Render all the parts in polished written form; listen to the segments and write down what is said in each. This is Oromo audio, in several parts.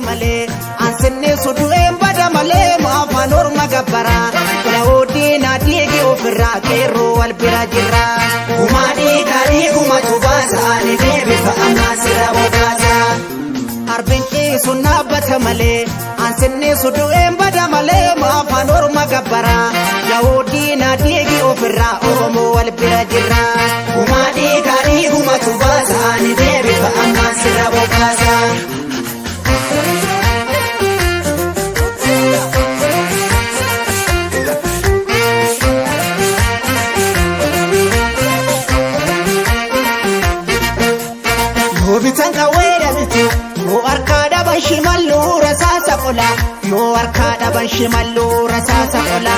malee ansinni sudu'een bada malee maafaan orma gabbara laawudii naadhiigi ofirraa qeerroo wal bira jirra gumaadhii gaarii gumatu baasa ani deebifa ammaa sirra bobaasa arbinqii sun dhaabbata malee ansinni sudu'een bada malee maafaan orma gabbara laawudii naadhiigi ofirraa oromoo wal bira jirra gumaadhii gaarii gumatu baasa ani deebifa ammaa sirra bobaasa. Bitanka wera bitu yo arkada ban shimallu rasasa qola yo arkada ban shimallu rasasa qola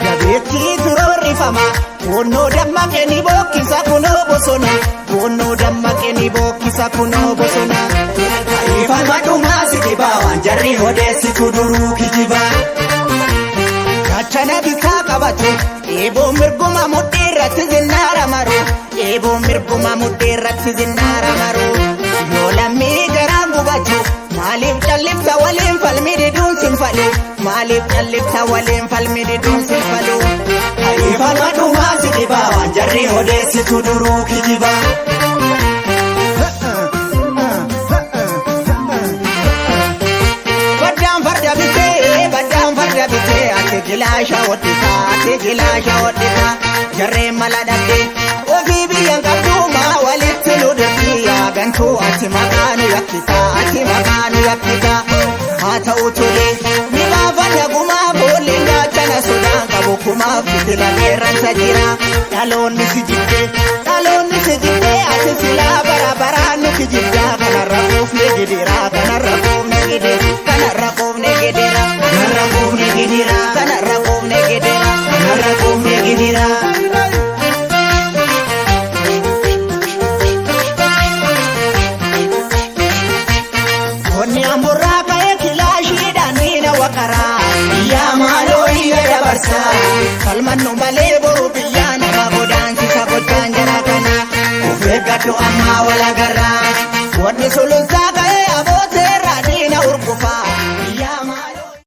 gabeeti durori fama wonno dammaqe ni bokkisa kuno bosona wonno dammaqe ni bokkisa kuno bosona ifa maduma sidiba wanjarri hodesi kuduru kijiba kachana bisa qabatu ebo mirguma mudirratti zinara maru ebo mirguma mudirratti zinara maru yolammi garaan gubatu maaliif callifta waliin falmidi duunsin falu maaliif callifta waliin falmidi duunsin falu ifa maduma sidiba wanjarri hodesi kuduru kijiba ate gilaasha wadhita jarree mala dhabde ofii biyyan qabduuma walitti nu dirtiya gantuu ati maqaanu yakkita haa ta'u tole ni baafata gumaa boolleen gaachana sodaan qabu kumaaf fitila qeerransa jira dhaloonni si jibbe ati silaa baraan nuti jibdaa kanarra quufne gidira kanarra quufne gidira kanarra quufne gidira Konni amurraa ka'ee kilaashiidhaan miina waqaraa yaa maaloo iyya dabarsaa falmannu malee boru biyya